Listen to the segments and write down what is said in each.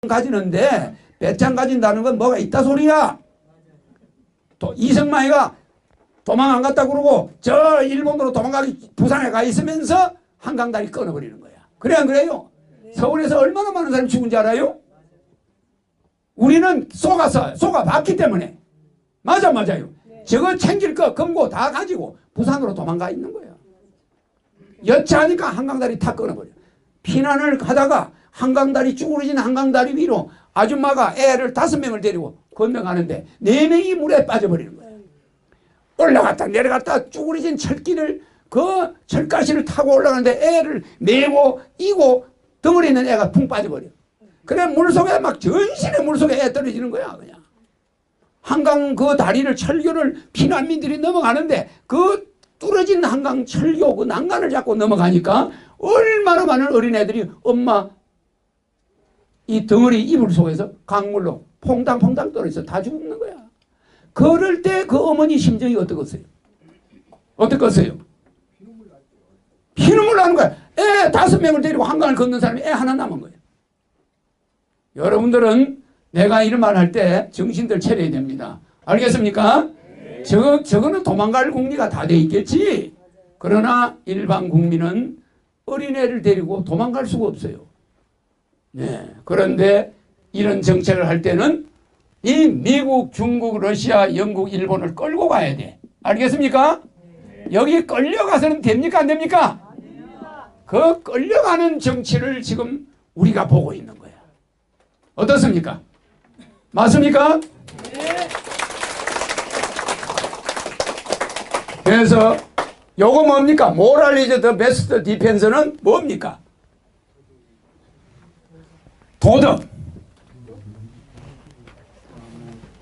가지는데 배짱 가진다는 건 뭐가 있다 소리야. 또 이승만이가 도망 안 갔다 그러고 저 일본으로 도망가기 부산에 가 있으면서 한강다리 끊어버리는 거야. 그래 안 그래요? 서울에서 얼마나 많은 사람이 죽은지 알아요? 우리는 속아봤기 때문에. 맞아요. 저거 챙길 거 금고 다 가지고 부산으로 도망가 있는 거야. 여차하니까 한강다리 다 끊어버려. 피난을 가다가 한강다리 쭈그러진 한강다리 위로 아줌마가 애를 5명을 데리고 건너가는데 4명이 물에 빠져버리는 거야. 올라갔다 내려갔다 쭈그러진 철길을 그 철가시를 타고 올라가는데 애를 메고 이고 덩어리 있는 애가 붕 빠져버려. 그래 물속에 막 전신에 물속에 애 떨어지는 거야. 그냥 한강 그 다리를 철교를 피난민들이 넘어가는데 그 뚫어진 한강 철교 그 난간을 잡고 넘어가니까 얼마나 많은 어린애들이 엄마 이 덩어리 이불 속에서 강물로 퐁당퐁당 떨어져 다 죽는 거야. 그럴 때 그 어머니 심정이 어떻겠어요? 피눈물 나는 거야. 애 5명을 데리고 한강을 걷는 사람이 애 하나 남은 거예요. 여러분들은 내가 이런 말 할 때 정신들 차려야 됩니다. 알겠습니까? 저거는 도망갈 궁리가 다 돼 있겠지. 그러나 일반 국민은 어린애를 데리고 도망갈 수가 없어요. 네. 그런데 이런 정책을 할 때는 이 미국, 중국, 러시아, 영국, 일본을 끌고 가야 돼. 알겠습니까? 여기 끌려가서는 됩니까? 안 됩니까? 그 끌려가는 정치를 지금 우리가 보고 있는 거야. 어떻습니까? 맞습니까? 그래서 요거 뭡니까? 모랄리즈 더 베스트 디펜스는 뭡니까? 도덕.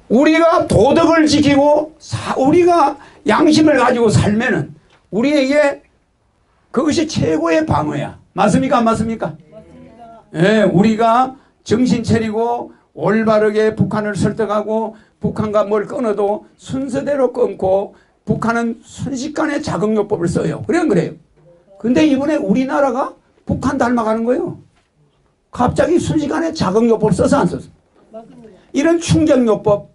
우리가 도덕을 지키고 우리가 양심을 가지고 살면은 우리에게 그것이 최고의 방어야. 맞습니까? 안 맞습니까? 맞습니다. 예, 우리가 정신 차리고 올바르게 북한을 설득하고 북한과 뭘 끊어도 순서대로 끊고 북한은 순식간에 자극요법을 써요. 그래 안 그래요? 근데 이번에 우리나라가 북한 닮아가는 거예요. 갑자기 순식간에 자극요법을 써서 안 썼어. 맞습니다. 이런 충격요법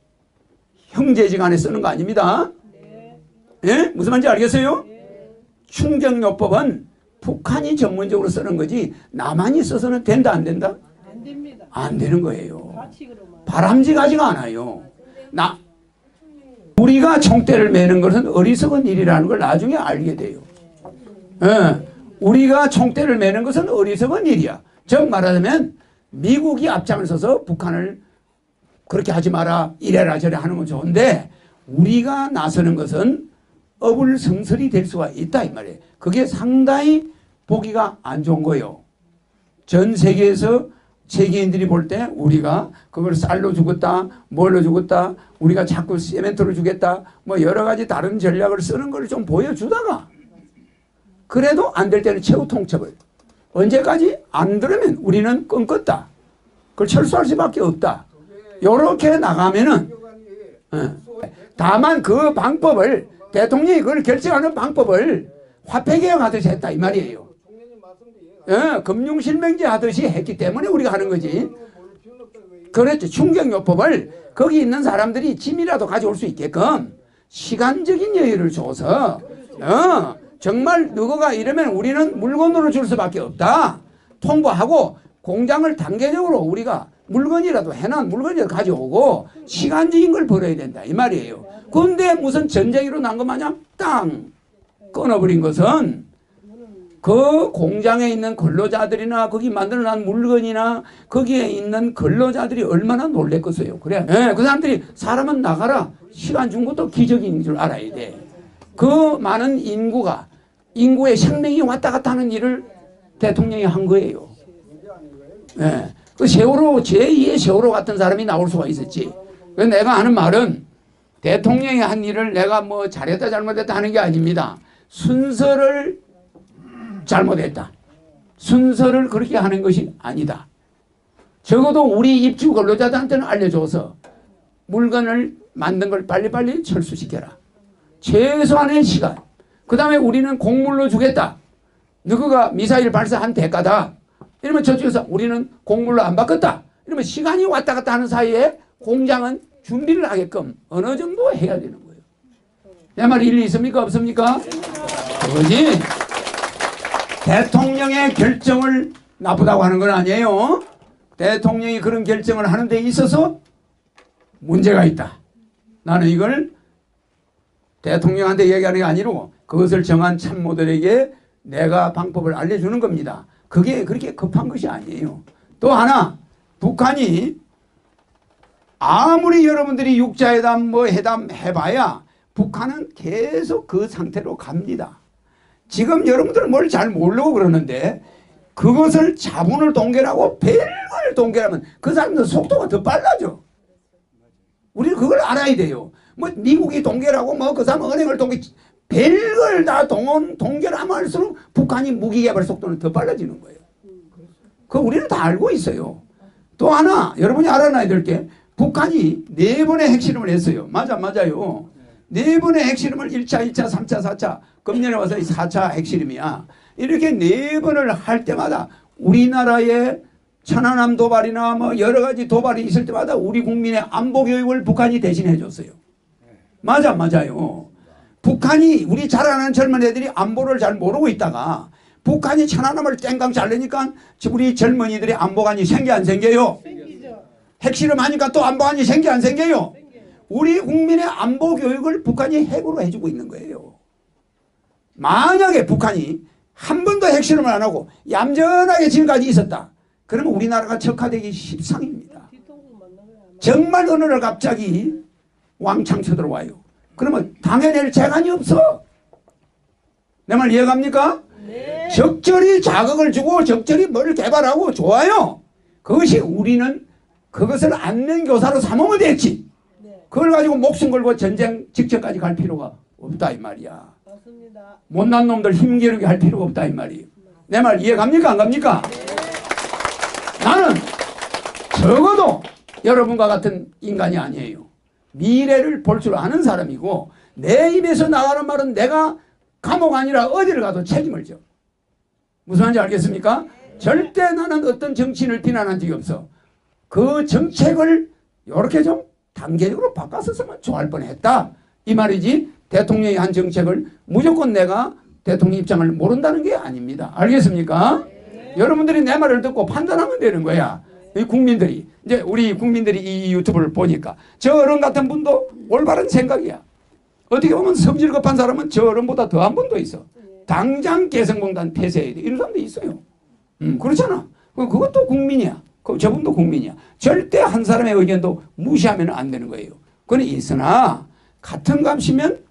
형제지간에 쓰는 거 아닙니다. 네. 예? 무슨 말인지 알겠어요? 네. 충격요법은 북한이 전문적으로 쓰는 거지 남한이 써서는 된다 안 된다? 안 됩니다. 안 되는 거예요. 바람직하지가 않아요. 우리가 총대를 매는 것은 어리석은 일이라는 걸 나중에 알게 돼요. 예. 우리가 총대를 매는 것은 어리석은 일이야. 즉 말하자면 미국이 앞장을 서서 북한을 그렇게 하지 마라 이래라 저래라 하는 건 좋은데 우리가 나서는 것은 어불성설이 될 수가 있다 이 말이에요. 그게 상당히 보기가 안 좋은 거예요. 전 세계에서 세계인들이 볼 때 우리가 그걸 쌀로 주겠다 뭘로 주겠다 우리가 자꾸 시멘트로 주겠다 뭐 여러 가지 다른 전략을 쓰는 걸 좀 보여주다가 그래도 안 될 때는 최후 통첩을 언제까지 안 들으면 우리는 끊겠다. 그걸 철수할 수밖에 없다. 요렇게 나가면은 다만 그 방법을 대통령이 그걸 결정하는 방법을 화폐개혁하듯이 했다 이 말이에요. 예, 금융실명제 하듯이 했기 때문에 우리가 하는 거지. 그렇죠. 충격요법을 거기 있는 사람들이 짐이라도 가져올 수 있게끔 시간적인 여유를 줘서 정말 누구가 이러면 우리는 물건으로 줄 수밖에 없다. 통보하고 공장을 단계적으로 우리가 물건이라도 해놓은 물건이라도 가져오고 시간적인 걸 벌어야 된다 이 말이에요. 그런데 무슨 전쟁으로 난 것 마냥 땅 끊어버린 것은 그 공장에 있는 근로자들이나 거기 만들어놓은 물건이나 거기에 있는 근로자들이 얼마나 놀랬겠어요. 그래. 네, 그 사람들이 사람은 나가라 시간 준 것도 기적인 줄 알아야 돼. 그 많은 인구의 생명이 왔다 갔다 하는 일을 대통령이 한 거예요. 네. 그 세월호 제2의 세월호 같은 사람이 나올 수가 있었지. 그래서 내가 하는 말은 대통령이 한 일을 내가 뭐 잘했다 잘못했다 하는 게 아닙니다. 순서를 잘못했다. 순서를 그렇게 하는 것이 아니다. 적어도 우리 입주 근로자들한테는 알려줘서 물건을 만든 걸 빨리빨리 철수시켜라. 최소한의 시간. 그 다음에 우리는 곡물로 주겠다. 누구가 미사일 발사한 대가다. 이러면 저쪽에서 우리는 곡물로 안 바꿨다. 그러면 시간이 왔다 갔다 하는 사이에 공장은 준비를 하게끔 어느 정도 해야 되는 거예요. 내 말 일리 있습니까? 없습니까? 그거지. 대통령의 결정을 나쁘다고 하는 건 아니에요. 대통령이 그런 결정을 하는 데 있어서 문제가 있다. 나는 이걸 대통령한테 얘기하는 게 아니고 그것을 정한 참모들에게 내가 방법을 알려주는 겁니다. 그게 그렇게 급한 것이 아니에요. 또 하나, 북한이 아무리 여러분들이 육자회담 뭐 회담 해봐야 북한은 계속 그 상태로 갑니다. 지금 여러분들은 뭘 잘 모르고 그러는데 그것을 자본을 동결하고 별걸 동결하면 그 사람들 속도가 더 빨라져. 우리는 그걸 알아야 돼요. 뭐 미국이 동결하고 뭐 그 사람 은행을 동결, 별걸 다 동결하면 할수록 북한이 무기 개발 속도는 더 빨라지는 거예요. 그거 우리는 다 알고 있어요. 또 하나 여러분이 알아놔야 될 게 북한이 4번의 핵실험을 했어요. 맞아요. 4번의 핵실험을 1차, 2차, 3차, 4차 금년에 와서 4차 핵실험이야. 이렇게 4번을 할 때마다 우리나라의 천안함 도발이나 뭐 여러 가지 도발이 있을 때마다 우리 국민의 안보 교육을 북한이 대신해 줬어요. 맞아요. 북한이 우리 자라나는 젊은 애들이 안보를 잘 모르고 있다가 북한이 천안함을 땡강 잘르니까 우리 젊은이들이 안보관이 생겨 안 생겨요? 생기죠. 핵실험 하니까 또 안보관이 생겨 안 생겨요? 생겨요. 우리 국민의 안보 교육을 북한이 핵으로 해주고 있는 거예요. 만약에 북한이 한 번도 핵실험을 안 하고 얌전하게 지금까지 있었다. 그러면 우리나라가 적화되기 십상입니다. 정말 어느 날 갑자기 왕창 쳐들어와요. 그러면 당해낼 재간이 없어. 내 말 이해갑니까? 네. 적절히 자극을 주고 적절히 뭘 개발하고 좋아요. 그것이 우리는 그것을 안면교사로 삼으면 됐지. 네. 그걸 가지고 목숨 걸고 전쟁 직전까지 갈 필요가 없다 이 말이야. 맞습니다. 못난 놈들 힘기르게 할 필요가 없다 이 말이에요. 내 말 이해갑니까? 안 갑니까? 네. 나는 적어도 여러분과 같은 인간이 아니에요. 미래를 볼 줄 아는 사람이고 내 입에서 나가는 말은 내가 감옥 아니라 어디를 가도 책임을 져. 무슨 말인지 알겠습니까? 절대 나는 어떤 정치인을 비난한 적이 없어. 그 정책을 이렇게 좀 단계적으로 바꿨었으면 좋아할 뻔했다 이 말이지, 대통령이 한 정책을 무조건 내가 대통령 입장을 모른다는 게 아닙니다. 알겠습니까? 여러분들이 내 말을 듣고 판단하면 되는 거야. 이 국민들이 이제 우리 국민들이 이 유튜브를 보니까 저 어른 같은 분도 올바른 생각이야. 어떻게 보면 성질 급한 사람은 저 어른보다 더한 분도 있어. 당장 개성공단 폐쇄해야 돼 이런 사람도 있어요. 그렇잖아. 그것도 국민이야. 저분도 국민이야. 절대 한 사람의 의견도 무시하면 안 되는 거예요. 그건 있으나 같은 값이면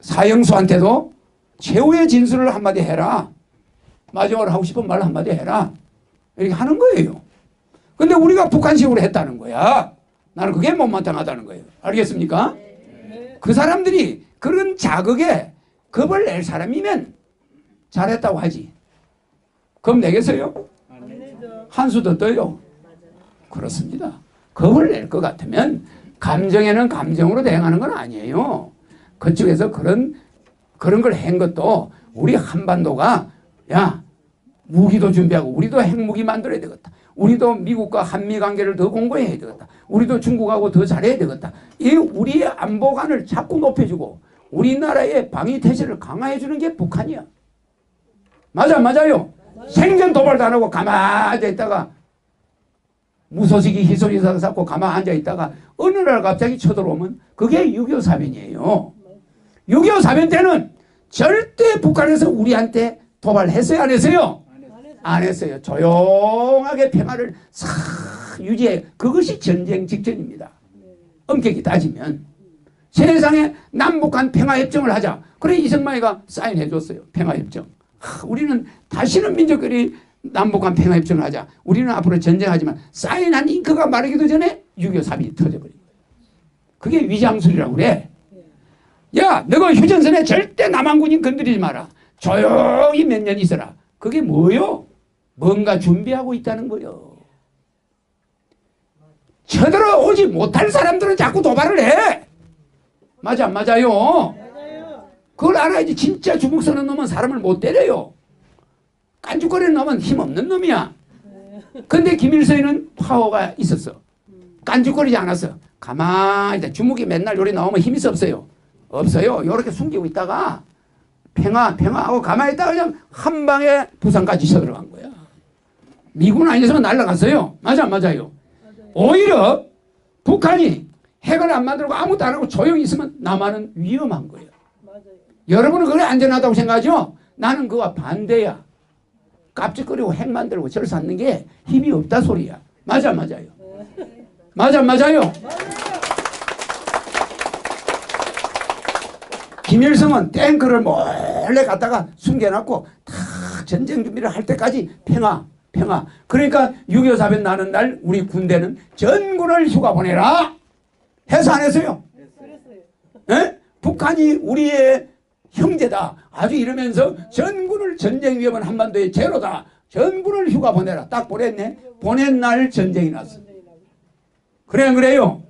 사형수한테도 최후의 진술을 한마디 해라. 마지막으로 하고 싶은 말 한마디 해라. 이렇게 하는 거예요. 근데 우리가 북한식으로 했다는 거야. 나는 그게 못마땅하다는 거예요. 알겠습니까? 네. 그 사람들이 그런 자극에 겁을 낼 사람이면 잘했다고 하지. 겁 내겠어요? 한수 더 떠요. 그렇습니다. 겁을 낼 것 같으면 감정에는 감정으로 대응하는 건 아니에요. 그쪽에서 그런 걸 한 것도 우리 한반도가 야 무기도 준비하고 우리도 핵무기 만들어야 되겠다. 우리도 미국과 한미 관계를 더 공고해야 되겠다. 우리도 중국하고 더 잘해야 되겠다. 이 우리의 안보관을 자꾸 높여주고 우리나라의 방위태세를 강화해 주는 게 북한이야. 맞아요. 생전 도발도 안 하고 가만히 앉아 있다가 무소식이 희소식이 쌓고 가만히 앉아 있다가 어느 날 갑자기 쳐들어오면 그게 6.25 사변이에요. 6.25 사변 때는 절대 북한에서 우리한테 도발했어요? 안 했어요? 안 했어요. 조용하게 평화를 싹 유지해. 그것이 전쟁 직전입니다. 엄격히 따지면. 세상에 남북한 평화협정을 하자. 그래 이승만이가 사인해 줬어요. 평화협정. 우리는 다시는 민족끼리 남북한 평화협정을 하자. 우리는 앞으로 전쟁하지만 사인한 잉크가 마르기도 전에 6.25 사변이 터져버린 거예요. 그게 위장술이라고 그래. 야 너가 휴전선에 절대 남한군인 건드리지 마라. 조용히 몇 년 있어라. 그게 뭐요? 뭔가 준비하고 있다는 거요. 쳐들어오지 못할 사람들은 자꾸 도발을 해. 맞아요. 그걸 알아야지. 진짜 주먹 서는 놈은 사람을 못 때려요. 깐죽거리는 놈은 힘없는 놈이야. 근데 김일성에는 파워가 있었어. 깐죽거리지 않았어. 가만히 주먹이 맨날 요리 나오면 힘이 없어요. 없어요. 요렇게 숨기고 있다가 평화하고 가만히 있다가 그냥 한 방에 부산까지 쳐들어간 거야. 미군 아니었으면 날아갔어요. 맞아 안 맞아요? 오히려 북한이 핵을 안 만들고 아무것도 안 하고 조용히 있으면 남한은 위험한 거예요. 여러분은 그게 안전하다고 생각하죠? 나는 그와 반대야. 깝죽거리고 핵 만들고 절 쌓는 게 힘이 없다 소리야. 맞아 맞아요? 맞아 맞아요? 김일성은 탱크를 몰래 갖다가 숨겨놨고 다 전쟁 준비를 할 때까지 평화. 그러니까 6.25 사변 나는 날 우리 군대는 전군을 휴가 보내라 해서 안 했어요? 네? 북한이 우리의 형제다 아주 이러면서 전군을 전쟁 위험은 한반도의 제로다 전군을 휴가 보내라 딱 보냈네. 보낸 날 전쟁이 났어. 그래 안 그래요?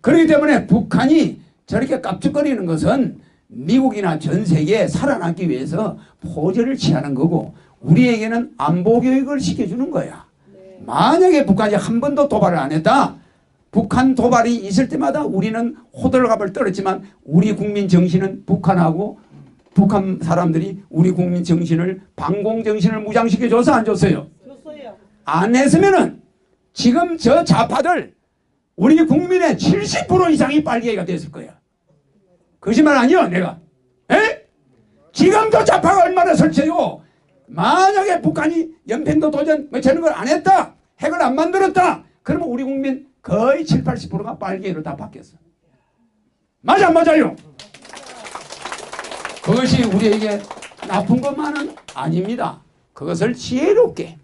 그렇기 때문에 북한이 저렇게 깝죽거리는 것은 미국이나 전 세계에 살아남기 위해서 포즈를 취하는 거고 우리에게는 안보 교육을 시켜주는 거야. 만약에 북한이 한 번도 도발을 안 했다. 북한 도발이 있을 때마다 우리는 호들갑을 떨었지만 우리 국민 정신은 북한하고 북한 사람들이 우리 국민 정신을 반공 정신을 무장시켜줘서 안 줬어요. 안 했으면은 지금 저 좌파들 우리 국민의 70% 이상이 빨갱이가 됐을 거야. 거짓말 아니요 내가. 에? 지금도 좌파가 얼마나 설쳐요. 만약에 북한이 연평도 도전 뭐 저런 걸 안 했다. 핵을 안 만들었다. 그러면 우리 국민 거의 70, 80%가 빨갱이로 다 바뀌었어. 맞아 안 맞아요? 그것이 우리에게 나쁜 것만은 아닙니다. 그것을 지혜롭게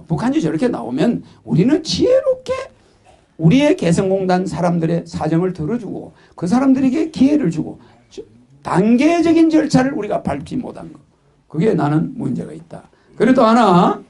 북한이 저렇게 나오면 우리는 지혜롭게 우리의 개성공단 사람들의 사정을 들어주고 그 사람들에게 기회를 주고 단계적인 절차를 우리가 밟지 못한 것. 그게 나는 문제가 있다. 그래도 하나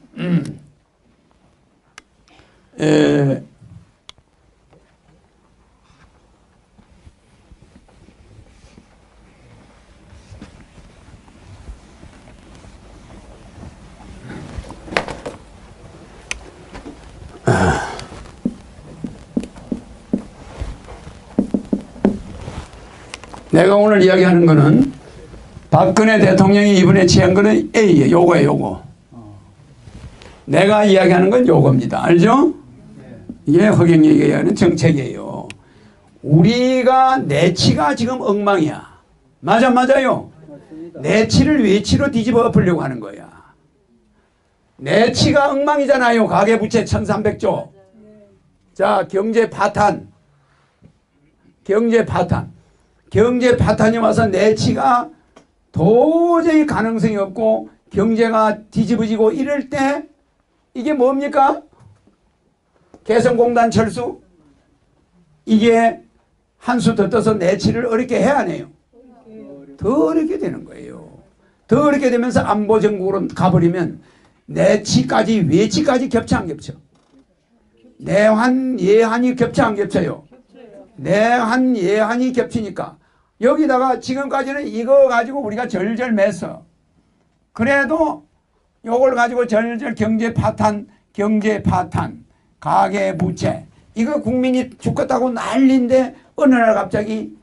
내가 오늘 이야기하는 거는 박근혜 대통령이 이번에 취한 거는 A예요. 요거예요. 요거. 내가 이야기하는 건 요겁니다. 알죠? 이게 허경영이 얘기하는 정책이에요. 우리가 내치가 지금 엉망이야. 맞아 맞아요? 내치를 외치로 뒤집어 엎으려고 하는 거야. 내치가 엉망이잖아요. 가계부채 1300조. 자, 경제 파탄. 경제 파탄이 와서 내치가 도저히 가능성이 없고 경제가 뒤집어지고 이럴 때 이게 뭡니까? 개성공단 철수? 이게 한 수 더 떠서 내치를 어렵게 해야 하네요. 더 어렵게 되는 거예요. 더 어렵게 되면서 안보정국으로 가버리면 내치까지 외치까지 겹쳐 안 겹쳐? 내환 예환이 겹쳐 안 겹쳐요? 내환 예환이 겹치니까 여기다가 지금까지는 이거 가지고 우리가 절절 맸어. 그래도 요걸 가지고 절절 경제 파탄, 가계부채 이거 국민이 죽겠다고 난리인데 어느 날 갑자기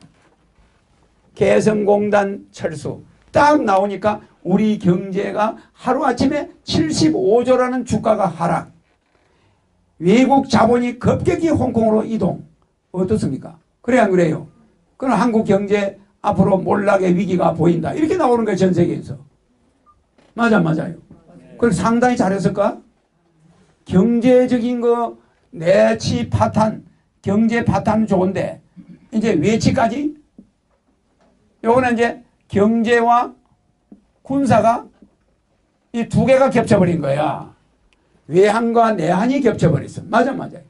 개성공단 철수 딱 나오니까 우리 경제가 하루아침에 75조라는 주가가 하락. 외국 자본이 급격히 홍콩으로 이동. 어떻습니까? 그래 안 그래요? 그럼 한국 경제 앞으로 몰락의 위기가 보인다. 이렇게 나오는 거예요. 전 세계에서. 맞아요. 그걸 상당히 잘했을까? 경제적인 거 내치 파탄, 경제 파탄은 좋은데 이제 외치까지 요거는 이제 경제와 군사가 이 두 개가 겹쳐버린 거야. 외환과 내환이 겹쳐버렸어. 맞아요.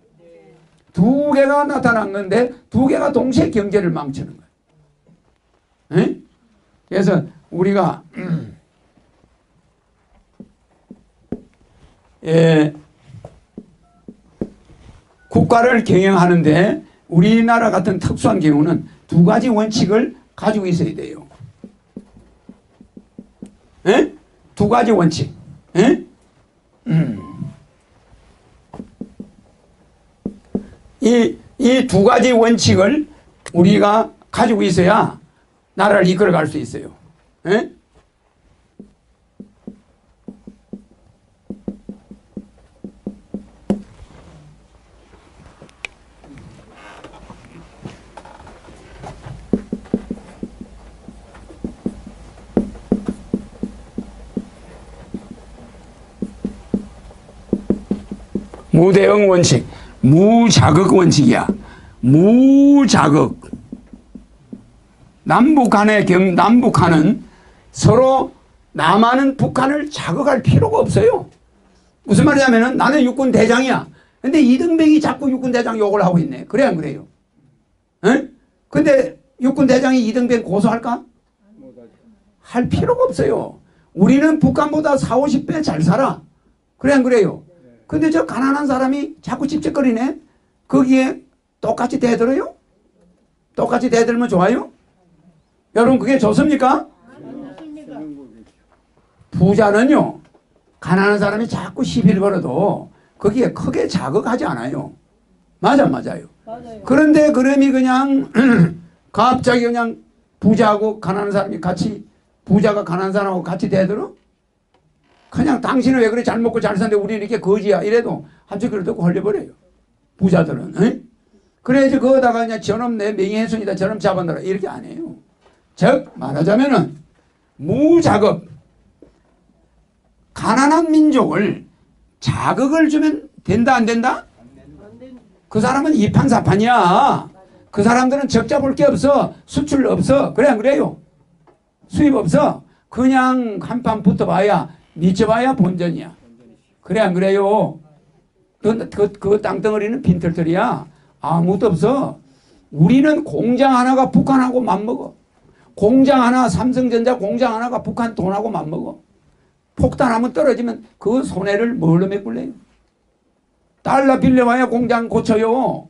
두 개가 나타난 건데 두 개가 동시에 경제를 망치는 거야. 에? 그래서 우리가 국가를 경영하는데 우리나라 같은 특수한 경우는 두 가지 원칙을 가지고 있어야 돼요. 에? 두 가지 원칙. 에? 이 두 가지 원칙을 우리가 가지고 있어야 나라를 이끌어갈 수 있어요. 에? 무대응 원칙, 무자극 원칙이야. 무자극. 남북한은 서로 남한은 북한을 자극할 필요가 없어요. 무슨 말이냐면은 나는 육군 대장이야. 근데 이등병이 자꾸 육군 대장 욕을 하고 있네. 그래 안 그래요? 에? 근데 육군 대장이 이등병 고소할까? 할 필요가 없어요. 우리는 북한보다 40, 50배 잘 살아. 그래 안 그래요? 근데 저 가난한 사람이 자꾸 찝찝거리네. 거기에 똑같이 대들어요? 똑같이 대들면 좋아요? 여러분 그게 좋습니까? 부자는요 가난한 사람이 자꾸 시비를 걸어도 거기에 크게 자극하지 않아요. 맞아요. 맞아요. 그런데 그럼이 그냥 갑자기 그냥 부자하고 가난한 사람이 같이 부자가 가난한 사람하고 같이 대들어? 그냥 당신은 왜 그래 잘 먹고 잘 사는데 우리는 이렇게 거지야 이래도 한쪽 귀를 듣고 헐려버려요. 부자들은. 에? 그래야지 거기다가 그냥 저놈 내 명예훼손이다 저놈 잡아놔라 이렇게 안 해요. 즉 말하자면은 무자극. 가난한 민족을 자극을 주면 된다 안 된다? 그 사람은 이판사판이야. 그 사람들은 적자 볼 게 없어. 수출 없어. 그래 안 그래요? 수입 없어. 그냥 한판 붙어봐야 미쳐봐야 본전이야. 그래 안 그래요? 그 땅덩어리는 빈털털이야. 아무것도 없어. 우리는 공장 하나가 북한하고 맞먹어. 공장 하나 삼성전자 공장 하나가 북한 돈하고 맞먹어. 폭탄하면 떨어지면 그 손해를 뭘로 메꿀래요? 달러 빌려와야 공장 고쳐요.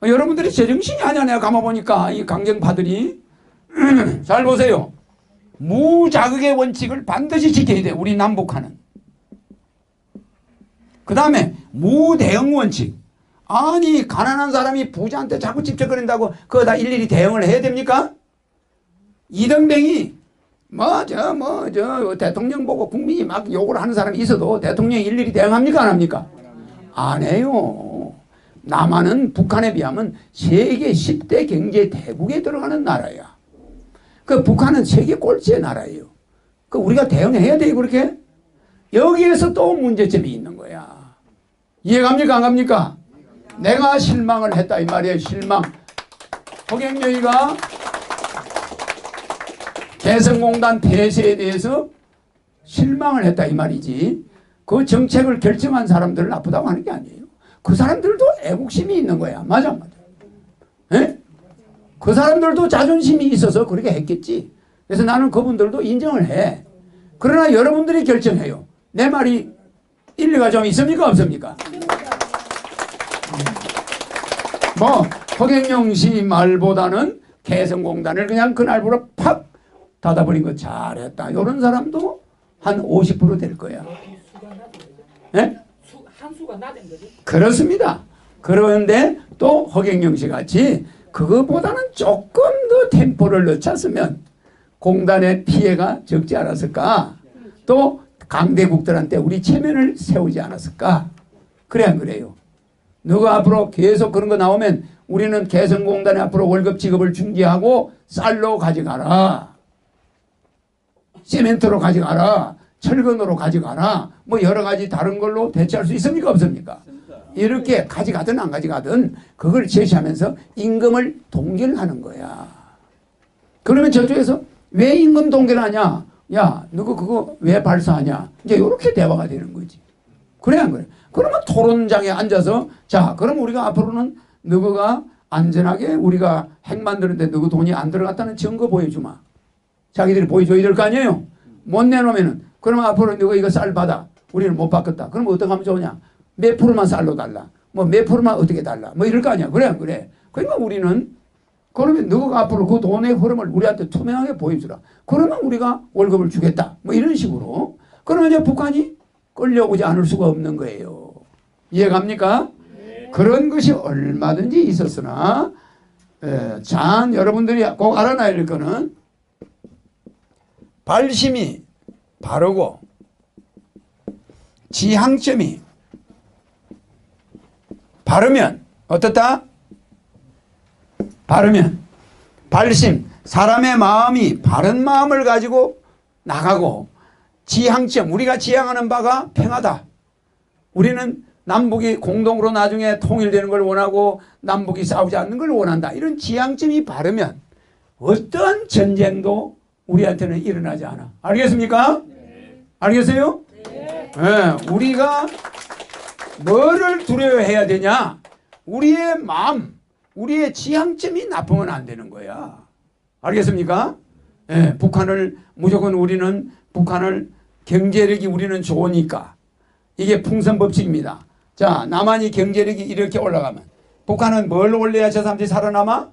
여러분들이 제정신이 아니야. 내가 가만보니까 이 강경파들이. 잘 보세요. 무자극의 원칙을 반드시 지켜야 돼. 우리 남북한은. 그 다음에 무대응 원칙. 아니 가난한 사람이 부자한테 자꾸 찝쩍거린다고 그거 다 일일이 대응을 해야 됩니까? 이등병이 저 대통령 보고 국민이 막 욕을 하는 사람이 있어도 대통령이 일일이 대응합니까 안 합니까? 안 해요. 남한은 북한에 비하면 세계 10대 경제 대국에 들어가는 나라야. 그 북한은 세계 꼴찌의 나라예요. 그 우리가 대응해야 돼요 그렇게? 여기에서 또 문제점이 있는 거야. 이해갑니까 안 갑니까? 내가 실망을 했다 이 말이에요. 실망. 허경영이가 개성공단 폐쇄에 대해서 실망을 했다 이 말이지. 그 정책을 결정한 사람들을 나쁘다고 하는 게 아니에요. 그 사람들도 애국심이 있는 거야. 맞아 맞아. 에? 그 사람들도 자존심이 있어서 그렇게 했겠지. 그래서 나는 그분들도 인정을 해. 그러나 여러분들이 결정해요. 내 말이 일리가 좀 있습니까 없습니까? 뭐 허경영 씨 말보다는 개성공단을 그냥 그날부로 팍 닫아버린 거 잘했다. 이런 사람도 한 50% 될 거야. 네? 한 수가 나댄 거지. 그렇습니다. 그런데 또 허경영 씨 같이 그거보다는 조금 더 템포를 늦췄으면 공단의 피해가 적지 않았을까? 또 강대국들한테 우리 체면을 세우지 않았을까? 그래 안 그래요? 누가 앞으로 계속 그런 거 나오면 우리는 개성공단에 앞으로 월급 지급을 중지하고 쌀로 가져가라. 시멘트로 가져가라. 철근으로 가져가라. 뭐 여러 가지 다른 걸로 대체할 수 있습니까 없습니까? 이렇게 가져가든 안 가져가든 그걸 제시하면서 임금을 동결하는 거야. 그러면 저쪽에서 왜 임금 동결하냐? 야, 누구 그거 왜 발사하냐? 이제 이렇게 대화가 되는 거지. 그래 안 그래? 그러면 토론장에 앉아서 자, 그럼 우리가 앞으로는 누구가 안전하게 우리가 핵 만드는데 누구 돈이 안 들어갔다는 증거 보여주마. 자기들이 보여줘야 될 거 아니에요? 못 내놓으면은 그러면 앞으로 누가 이거 쌀 받아. 우리는 못 받겠다. 그럼 어떻게 하면 좋으냐? 몇 프로만 쌀로 달라. 뭐 몇 프로만 어떻게 달라. 뭐 이럴 거 아니야. 그래 안 그래? 그러니까 우리는 그러면 누가 앞으로 그 돈의 흐름을 우리한테 투명하게 보여주라. 그러면 우리가 월급을 주겠다. 뭐 이런 식으로. 그러면 이제 북한이 끌려오지 않을 수가 없는 거예요. 이해갑니까? 그런 것이 얼마든지 있었으나 자, 여러분들이 꼭 알아놔야 할 거는 발심이 바르고 지향점이 바르면 어떻다? 바르면 발심, 사람의 마음이 바른 마음을 가지고 나가고 지향점, 우리가 지향하는 바가 평화다. 우리는 남북이 공동으로 나중에 통일되는 걸 원하고 남북이 싸우지 않는 걸 원한다. 이런 지향점이 바르면 어떤 전쟁도 우리한테는 일어나지 않아. 알겠습니까? 네. 알겠어요? 네. 네. 우리가 뭐를 두려워해야 되냐? 우리의 마음, 우리의 지향점이 나쁘면 안 되는 거야. 알겠습니까? 네. 북한을 무조건 우리는 북한을 경제력이 우리는 좋으니까 이게 풍선법칙입니다. 자, 남한이 경제력이 이렇게 올라가면 북한은 뭘 올려야 저 사람들이 살아남아?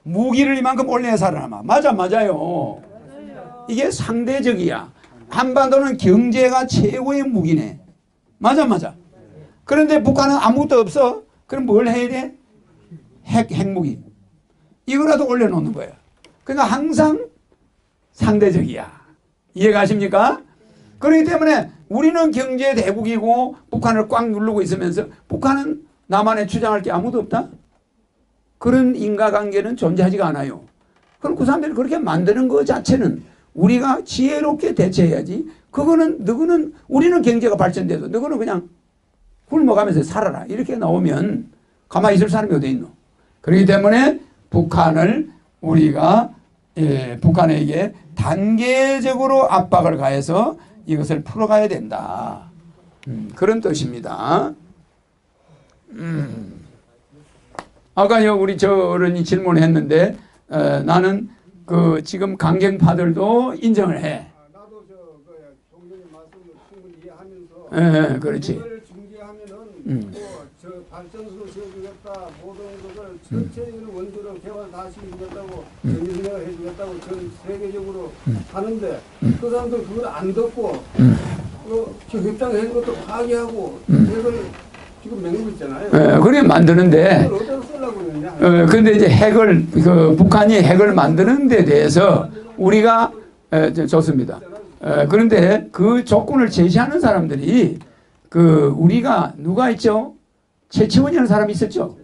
무기를 이만큼 올려야 살아남아. 맞아요. 이게 상대적이야. 한반도는 경제가 최고의 무기네. 맞아. 그런데 북한은 아무것도 없어. 그럼 뭘 해야 돼? 핵무기. 이거라도 올려놓는 거야. 그러니까 항상 상대적이야. 이해가십니까? 그렇기 때문에 우리는 경제 대국이고 북한을 꽉 누르고 있으면서 북한은 남한에 주장할 게 아무도 없다? 그런 인과관계는 존재하지가 않아요. 그럼 그 사람들이 그렇게 만드는 것 자체는 우리가 지혜롭게 대처해야지. 그거는 너는 우리는 경제가 발전돼도 너는 그냥 굶어가면서 살아라. 이렇게 나오면 가만히 있을 사람이 어디 있노? 그렇기 때문에 북한을 우리가 북한에게 단계적으로 압박을 가해서 이것을 풀어가야 된다. 그런 뜻입니다. 아까요 우리 저런이 질문을 했는데 나는 그 지금 강경파들도 인정을 해. 나도 종교님 말씀을 충분히 이해하면서 그렇지. 이걸 중재하면은 저 발전소 지어주겠다 모든 것을 전체적인 원조로 개발 다시 해주겠다고 정의를 해주겠다고 전 세계적으로 하는데 그 사람들 그걸 안 듣고 저 협상해 것도 파기하고 이걸 지금 맹고 있잖아요. 그래 만드는데. 그걸 어디서 쓰려고 그러냐? 근데 이제 핵을 북한이 핵을 만드는 데 대해서 우리가 좋습니다. 그런데 그 조건을 제시하는 사람들이 우리가 누가 있죠? 최치원이라는 사람이 있었죠.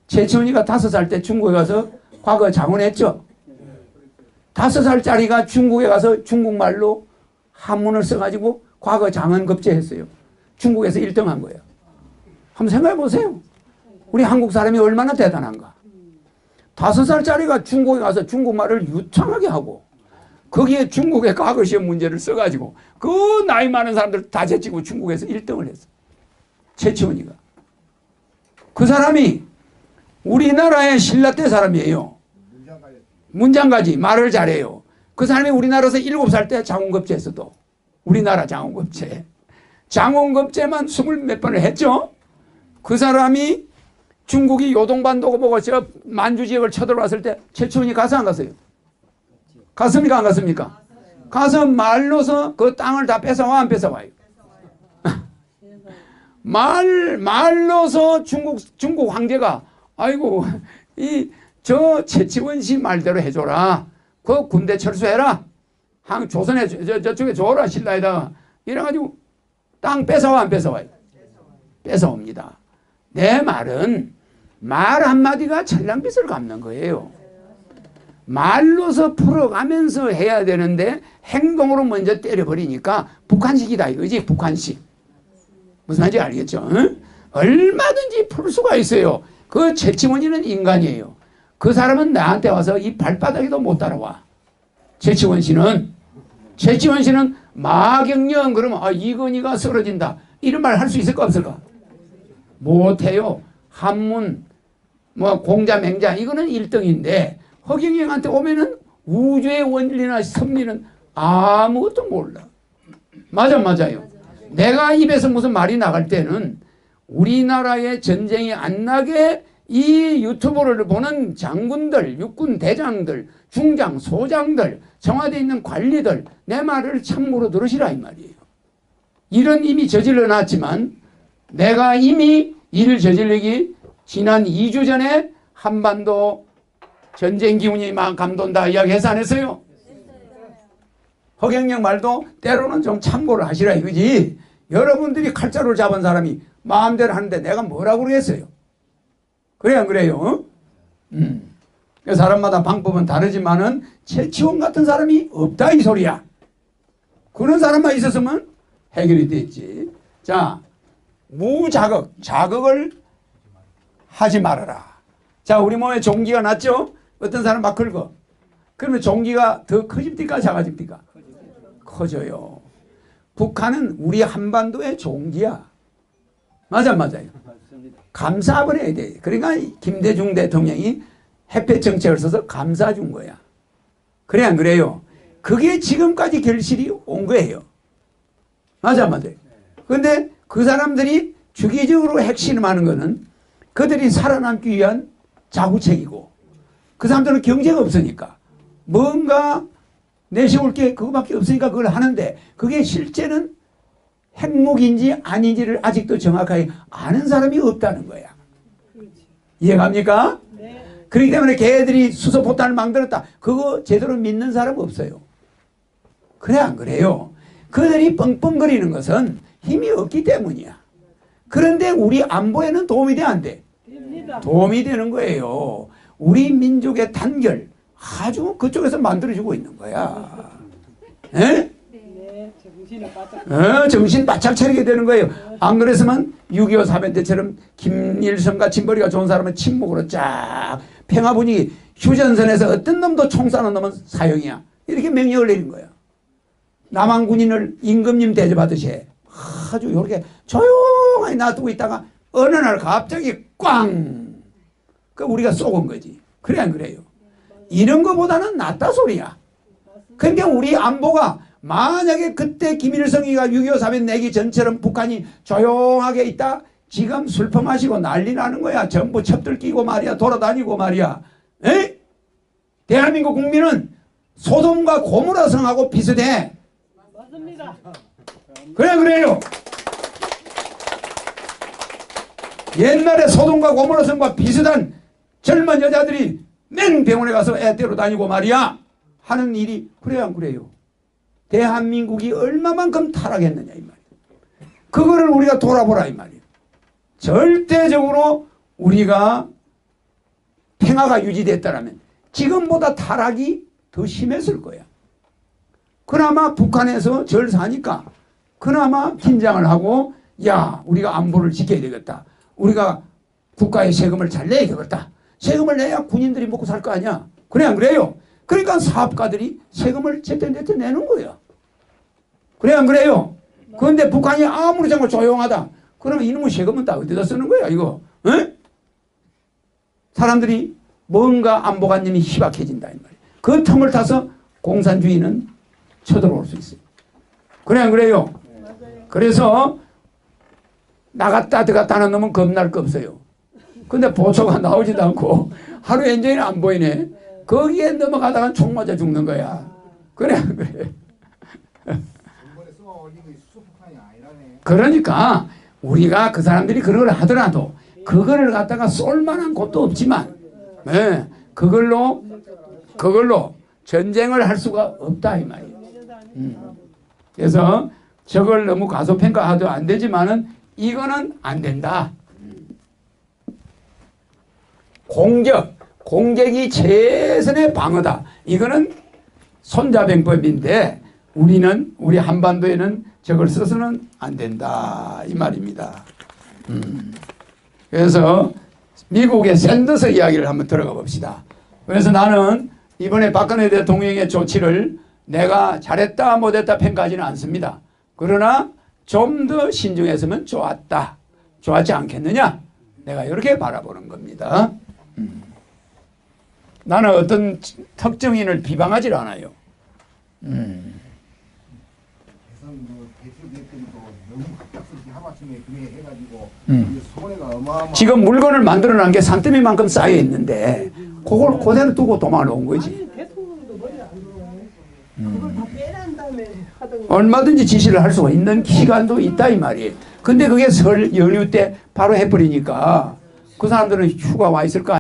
최치원이가 5살 때 중국에 가서 과거 장원했죠. 5살짜리가 중국에 가서 중국말로 한문을 써가지고 과거 장원급제했어요. 중국에서 1등한 거예요. 한번 생각해 보세요. 우리 한국 사람이 얼마나 대단한가. 5살짜리가 중국에 가서 중국말을 유창하게 하고 거기에 중국의 과거 시험 문제를 써가지고 그 나이 많은 사람들 다 제치고 중국에서 1등을 했어. 최치원이가. 그 사람이 우리나라의 신라 때 사람이에요. 문장가지. 말을 잘해요. 그 사람이 우리나라에서 7살 때 장원급제했어. 또 우리나라 장원급제. 장원급제만 20몇 번을 했죠. 그 사람이 중국이 요동반도 보고 저 만주 지역을 쳐들어왔을 때 최치원이 가서 안 갔어요? 갔습니까? 안 갔습니까? 가서 말로서 그 땅을 다 뺏어와 안 뺏어와요? 말로서 중국 황제가 아이고 저 최치원 씨 말대로 해줘라. 그 군대 철수해라. 조선에 저쪽에 줘라 신라에다가 이래가지고 땅 뺏어와 안 뺏어와요? 뺏어옵니다. 내 말은 말 한마디가 천냥빚을 갚는 거예요. 말로서 풀어가면서 해야 되는데 행동으로 먼저 때려버리니까 북한식이다 이거지. 북한식. 무슨 말인지 알겠죠? 응? 얼마든지 풀 수가 있어요. 그 최치원이는 인간이에요. 그 사람은 나한테 와서 이 발바닥에도 못 따라와. 최치원 씨는 마경련 그러면 이건희가 쓰러진다. 이런 말 할 수 있을까 없을까? 못해요. 한문 공자 맹자 이거는 1등인데 허경영한테 오면은 우주의 원리나 섭리는 아무것도 몰라. 맞아요. 내가 입에서 무슨 말이 나갈 때는 우리나라의 전쟁이 안 나게 이 유튜브를 보는 장군들, 육군 대장들, 중장, 소장들, 청와대에 있는 관리들 내 말을 참고로 들으시라 이 말이에요. 이런 이미 저질러 놨지만 내가 이미 일 저질러기 지난 2주 전에 한반도 전쟁 기운이 막 감돈다 이야기해서 안 했어요? 허경영 말도 때로는 좀 참고를 하시라 이거지. 여러분들이 칼자루를 잡은 사람이 마음대로 하는데 내가 뭐라고 그러겠어요? 그래 안 그래요? 사람마다 방법은 다르지만은 최치원 같은 사람이 없다 이 소리야. 그런 사람만 있었으면 해결이 됐지. 자, 무자극, 자극을 하지 말아라. 자, 우리 몸에 종기가 났죠? 어떤 사람 막 긁어. 그러면 종기가 더 커집니까? 작아집니까? 커져요. 북한은 우리 한반도의 종기야. 맞아, 맞아요. 감싸버려야 돼. 그러니까 김대중 대통령이 햇볕 정책을 써서 감싸준 거야. 그래 안 그래요? 그게 지금까지 결실이 온 거예요. 맞아, 맞아요. 그런데 그 사람들이 주기적으로 핵심하는 거는 그들이 살아남기 위한 자구책이고 그 사람들은 경제가 없으니까 뭔가 내세울 게 그거밖에 없으니까 그걸 하는데 그게 실제는 핵무기인지 아닌지를 아직도 정확하게 아는 사람이 없다는 거야. 이해갑니까? 네. 그렇기 때문에 걔들이 수소포탄을 만들었다. 그거 제대로 믿는 사람 없어요. 그래 안 그래요? 그들이 뻥뻥거리는 것은 힘이 없기 때문이야. 그런데 우리 안보에는 도움이 돼 안 돼? 도움이 되는 거예요. 우리 민족의 단결 아주 그쪽에서 만들어주고 있는 거야. 네? 정신 바짝 차리게 되는 거예요. 안 그랬으면 6.25 사변 때처럼 김일성과 진벌이가 좋은 사람은 침묵으로 쫙 평화 분위기 휴전선에서 어떤 놈도 총 쏴는 놈은 사형이야. 이렇게 명령을 내린 거야. 남한 군인을 임금님 대접하듯이 아주 이렇게 조용하게 놔두고 있다가 어느 날 갑자기 꽝! 그 우리가 쏘은 거지. 그래 안 그래요? 이런 거보다는 낫다 소리야. 그러니까 우리 안보가 만약에 그때 김일성이가 6.25 사변 내기 전처럼 북한이 조용하게 있다 지금 술 퍼마시고 난리 나는 거야. 전부 첩들 끼고 말이야. 돌아다니고 말이야. 에? 대한민국 국민은 소돔과 고모라 성하고 비슷해. 맞습니다. 그래 그래요. 옛날에 소돔과 고모라 성과 비슷한 젊은 여자들이 맹병원에 가서 애 데리고 다니고 말이야 하는 일이 그래야 안 그래요? 대한민국이 얼마만큼 타락했느냐 이 말이에요. 그거를 우리가 돌아보라 이 말이에요. 절대적으로 우리가 평화가 유지됐다면 지금보다 타락이 더 심했을 거야. 그나마 북한에서 절 사니까 그나마 긴장을 하고 야 우리가 안보를 지켜야 되겠다. 우리가 국가의 세금을 잘 내야 되겠다. 세금을 내야 군인들이 먹고 살 거 아니야. 그래 안 그래요? 그러니까 사업가들이 세금을 제때 내는 거야. 그래 안 그래요? 그런데 북한이 아무리 정말 조용하다. 그러면 이놈의 세금은 다 어디다 쓰는 거야 이거? 에? 사람들이 뭔가 안보관념이 희박해진다 이 말이야. 그 틈을 타서 공산주의는 쳐들어올 수 있어요. 그래 안 그래요? 그래서 나갔다 들어갔다 하는 놈은 겁날 거 없어요. 근데 보초가 나오지도 않고 하루 엔진이 안 보이네. 거기에 넘어가다가 총 맞아 죽는 거야. 그래 안 그래? 그러니까 우리가 그 사람들이 그런 걸 하더라도 그거를 갖다가 쏠 만한 곳도 없지만 네, 그걸로 전쟁을 할 수가 없다 이 말이에요. 그래서 저걸 너무 과소평가해도 안 되지만은 이거는 안 된다. 공격이 최선의 방어다. 이거는 손자병법인데 우리 한반도에는 저걸 써서는 안 된다 이 말입니다. 그래서 미국의 샌더스 이야기를 한번 들어가 봅시다. 그래서 나는 이번에 박근혜 대통령의 조치를 내가 잘했다 못했다 평가하지는 않습니다. 그러나 좀 더 신중했으면 좋았다. 좋았지 않겠느냐? 내가 이렇게 바라보는 겁니다. 나는 어떤 특정인을 비방하지 않아요. 지금 물건을 만들어 놓은 게 산더미만큼 쌓여 있는데 그걸 그대로 두고 도망을 온 거지. 대통령도 머리 안 들어. 그걸 다 빼낸 다음에 하던 얼마든지 지시를 할 수가 있는 시간도 있다 이 말이에요. 근데 그게 설 연휴 때 바로 해버리니까 그 사람들은 휴가 와 있을 거 아니에요.